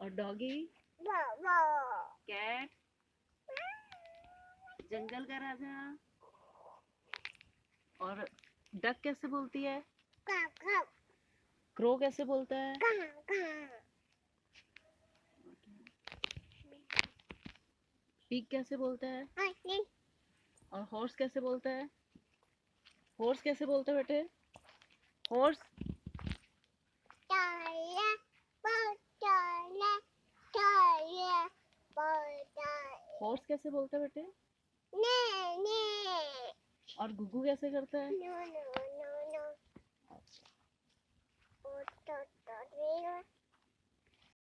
और doggy, cat, जंगल का राजा। और डक कैसे बोलती है? क्रो कैसे बोलता है? पिग कैसे बोलता है? और हॉर्स कैसे बोलता है? हॉर्स कैसे बोलता है बेटे? हॉर्स। हॉर्स कैसे बोलता है बेटे? और गुगू कैसे करता है?